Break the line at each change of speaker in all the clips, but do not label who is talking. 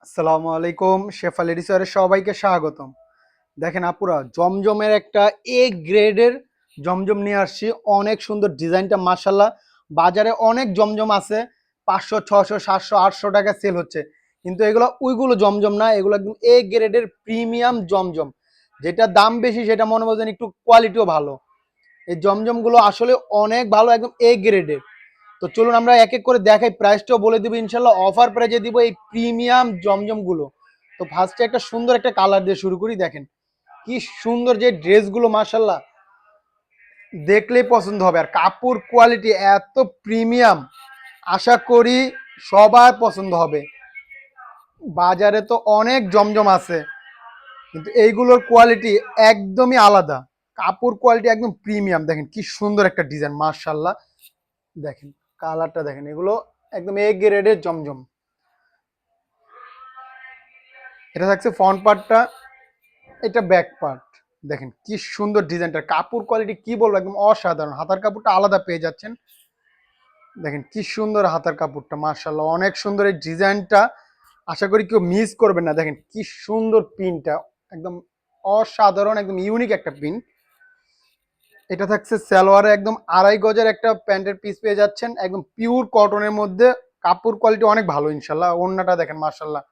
আসসালামু আলাইকুম, শেফা লেডিসওয়ারে সবাইকে স্বাগতম। দেখেন আপুরা, জমজমের একটা এ গ্রেডের জমজম নিয়ে আসছি। অনেক সুন্দর ডিজাইনটা, মাশাল্লাহ। বাজারে অনেক জমজম আছে, 500 600 700 800 টাকা সেল হচ্ছে, কিন্তু এগুলো ওইগুলো জমজম না, এগুলো একদম এ গ্রেডের প্রিমিয়াম জমজম। যেটা দাম বেশি সেটা মনে বলছেন একটু কোয়ালিটিও ভালো। এই জমজমগুলো আসলে অনেক ভালো, একদম এ গ্রেডের। তো চলুন আমরা এক এক করে দেখাই, প্রাইসটাও বলে দিব ইনশাল্লাহ, অফার প্রাইজে দিব এই প্রিমিয়াম জমজম গুলো। তো ফার্স্টে একটা সুন্দর একটা কালার দিয়ে শুরু করি। দেখেন কি সুন্দর যে ড্রেসগুলো, মাশাল্লাহ, দেখলেই পছন্দ হবে। আর কাপড় কোয়ালিটি এত প্রিমিয়াম, আশা করি সবার পছন্দ হবে। বাজারে তো অনেক জমজম আছে, কিন্তু এইগুলোর কোয়ালিটি একদমই আলাদা। কাপড় কোয়ালিটি একদম প্রিমিয়াম। দেখেন কি সুন্দর একটা ডিজাইন, মাশাল্লাহ। দেখেন কালারটা দেখেন, এগুলো একদম এ গ্রেডের জমজম। এটা থাকছে ফ্রন্ট পার্টটা, এটা ব্যাক পার্ট। দেখেন কি সুন্দর ডিজাইনটা, কাপড় কোয়ালিটি কি বলবো, একদম অসাধারণ। হাতার কাপড়টা আলাদা পেয়ে যাচ্ছেন। দেখেন কি সুন্দর হাতার কাপড়টা, মার্শাল্লাহ, অনেক সুন্দর এই ডিজাইনটা। আশা করি কেউ মিস করবেন না। দেখেন কি সুন্দর পিনটা, একদম অসাধারণ, একদম ইউনিক একটা পিন। এটা থাকছে সালোয়ারে, একদম আড়াই গজের একটা প্যান্টের পিস পেয়ে যাচ্ছেন, একদম পিওর কটনের মধ্যে। কাপড় কোয়ালিটি অনেক ভালো ইনশাল্লাহ। ওড়নাটা দেখেন, মার্শাল্লাহ,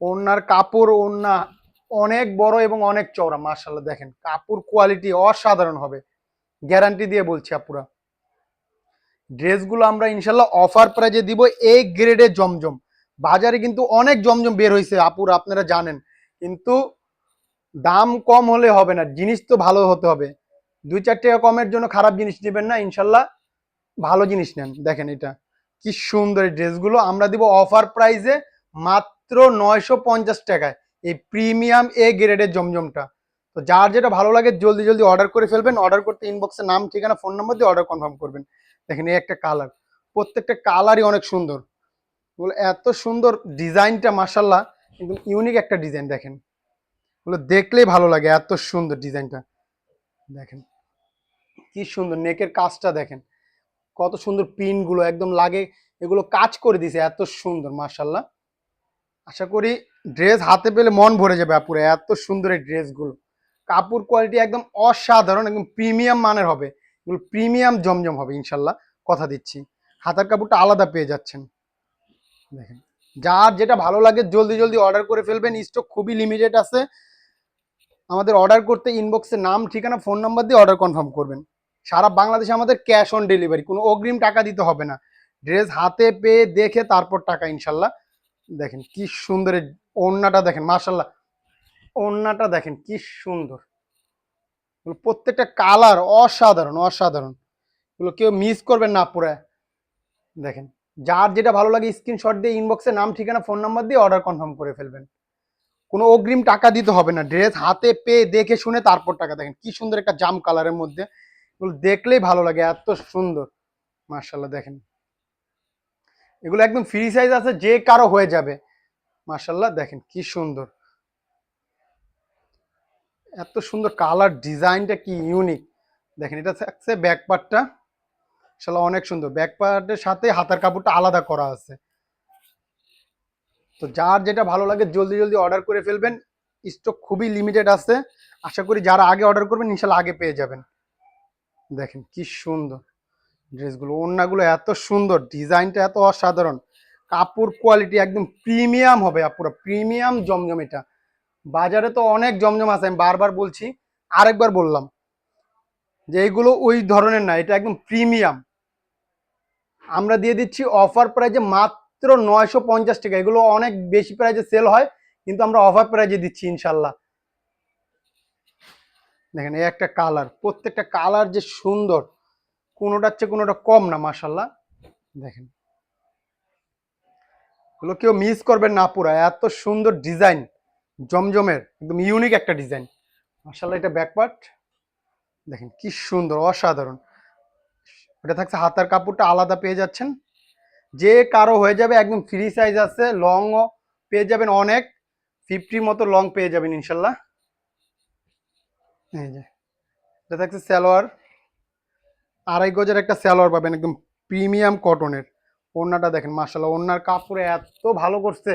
ওড়নার কাপড়, ওড়না অনেক বড় এবং অনেক চওড়া, মার্শাল্লাহ। দেখেন কাপড় কোয়ালিটি অসাধারণ হবে, গ্যারান্টি দিয়ে বলছি আপুরা। ড্রেসগুলো আমরা ইনশাল্লাহ অফার প্রাইজে দিব, এ গ্রেডের জমজম। বাজারে কিন্তু অনেক জমজম বের হয়েছে আপুরা, আপনারা জানেন, কিন্তু দাম কম হলে হবে না, জিনিস তো ভালো হতে হবে। 2-4 টাকা কমের জন্য খারাপ জিনিস নেবেন না ইনশাল্লাহ, ভালো জিনিস নেন। দেখেন এটা কি সুন্দর, এই ড্রেসগুলো আমরা দিব অফার প্রাইজে মাত্র 950 টাকায়, এই প্রিমিয়াম এ গ্রেডের জমজমটা। তো যার যেটা ভালো লাগে জলদি জলদি অর্ডার করে ফেলবেন। অর্ডার করতে ইনবক্সে নাম, ঠিকানা, ফোন নাম্বার দিয়ে অর্ডার কনফার্ম করবেন। দেখেন এই একটা কালার, প্রত্যেকটা কালারই অনেক সুন্দর। বলে এত সুন্দর ডিজাইনটা, মাসাল্লাহ, একদম ইউনিক একটা ডিজাইন। দেখেন বলে দেখলেই ভালো লাগে, এত সুন্দর ডিজাইনটা। দেখেন কি সুন্দর নেকের কাজটা, দেখেন কত সুন্দর পিন গুলো একদম লাগে, এগুলো কাজ করে দিছে এত সুন্দর, মার্শাল্লাহ। আশা করি ড্রেস হাতে পেলে মন ভরে যাবে আপুরে, এত সুন্দর এই ড্রেসগুলো। কাপড় কোয়ালিটি একদম অসাধারণ, একদম প্রিমিয়াম মানের হবে, এগুলো প্রিমিয়াম জমজম হবে ইনশাল্লাহ, কথা দিচ্ছি। হাতার কাপড়টা আলাদা পেয়ে যাচ্ছেন। দেখেন যার যেটা ভালো লাগে জলদি জলদি অর্ডার করে ফেলবেন, স্টক খুবই লিমিটেড আছে। আমাদের অর্ডার করতে ইনবক্সে নাম, ঠিকানা, ফোন নাম্বার দিয়ে অর্ডার কনফার্ম করবেন। সারা বাংলাদেশে আমাদের ক্যাশ অন ডেলিভারি, কোনো অগ্রিম টাকা দিতে হবে না। ড্রেস হাতে পেয়ে দেখে তারপর টাকা ইনশাল্লাহ। দেখেন কি সুন্দর ওড়নাটা, দেখেন মাশাল্লাহ, ওড়নাটা দেখেন কি সুন্দর। প্রত্যেকটা কালার অসাধারণ অসাধারণ, এগুলো কেউ মিস করবেন না পুরো। দেখেন যার যেটা ভালো লাগে স্ক্রিনশট দিয়ে ইনবক্সে নাম, ঠিকানা, ফোন নাম্বার দিয়ে অর্ডার কনফার্ম করে ফেলবেন। কোনো অগ্রিম টাকা দিতে হবে না, ড্রেস হাতে পেয়ে দেখে শুনে তারপর টাকা। দেখেন কি সুন্দর একটা জাম কালারের মধ্যে, এগুলো দেখলেই ভালো লাগে, এত সুন্দর, মার্শাল্লাহ। দেখেন এগুলো একদম ফ্রি সাইজ আছে, যে কারো হয়ে যাবে, মার্শাল্লাহ। দেখেন কি সুন্দর, এত সুন্দর কালার, ডিজাইনটা কি ইউনিক। দেখেন এটা থাকছে ব্যাক পার্টটা, মার্শাল্লাহ অনেক সুন্দর। ব্যাক পার্টের সাথে হাতার কাপড়টা আলাদা করা আছে। তো যার যেটা ভালো লাগে জলদি জলদি অর্ডার করে ফেলবেন, স্টক খুবই লিমিটেড আছে। আশা করি যারা আগে অর্ডার করবেন ইনশাল্লাহ আগে পেয়ে যাবেন। দেখেন কি সুন্দর ড্রেসগুলো, ওড়নাগুলো এত সুন্দর, ডিজাইনটা এত অসাধারণ, কাপড় কোয়ালিটি একদম প্রিমিয়াম হবে, পুরো প্রিমিয়াম জমজম এটা। বাজারে তো অনেক জমজম আছে, আমি বারবার বলছি, আরেকবার বললাম যে এইগুলো ওই ধরনের না, এটা একদম প্রিমিয়াম। আমরা দিয়ে দিচ্ছি অফার প্রাইজে মাত্র 950 টাকা। এগুলো অনেক বেশি প্রাইজে সেল হয়, কিন্তু আমরা অফার প্রাইজে দিচ্ছি ইনশাল্লাহ। দেখেন এই একটা কালার, প্রত্যেকটা কালার যে সুন্দর, কোনোটার চেয়ে কোনোটা কম না, মাশাল্লাহ। দেখেন এগুলো কেউ মিস করবেন না পুরা, এত সুন্দর ডিজাইন, জমজমের একদম ইউনিক একটা ডিজাইন, মাশাল্লাহ। এটা ব্যাক পার্ট, দেখেন কি সুন্দর অসাধারণ। এটা থাকছে হাতার কাপড়টা আলাদা পেয়ে যাচ্ছেন, যে কারো হয়ে যাবে, একদম ফ্রি সাইজ আছে, লং পেয়ে যাবেন অনেক, 50 মতো লং পেয়ে যাবেন ইনশাল্লাহ। এই যে এটা থাকছে সালোয়ার, আড়াই গজের একটা সালোয়ার পাবেন, একদম প্রিমিয়াম কটনের। ওড়নাটা দেখেন মাশাল্লাহ, ওড়নার কাপড়ে এত ভালো করছে,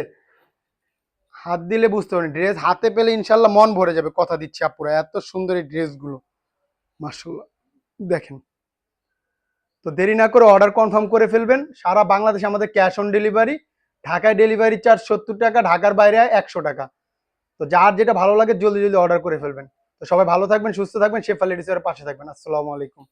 হাত দিলে বুঝতে পারেন, ড্রেস হাতে পেলে ইনশাল্লাহ মন ভরে যাবে, কথা দিচ্ছি আপুরা, এত সুন্দর এই ড্রেসগুলো মাশাআল্লাহ। দেখেন, তো দেরি না করে অর্ডার কনফার্ম করে ফেলবেন। সারা বাংলাদেশে আমাদের ক্যাশ অন ডেলিভারি, ঢাকায় ডেলিভারি চার্জ 70 টাকা, ঢাকার বাইরে 100 টাকা। তো যার যেটা ভালো লাগে জলদি জলদি অর্ডার করে ফেলবেন। তো সবাই ভালো থাকবেন, সুস্থ থাকবেন, শেফা লেডিসের পাশে থাকবেন। আসসালামু আলাইকুম।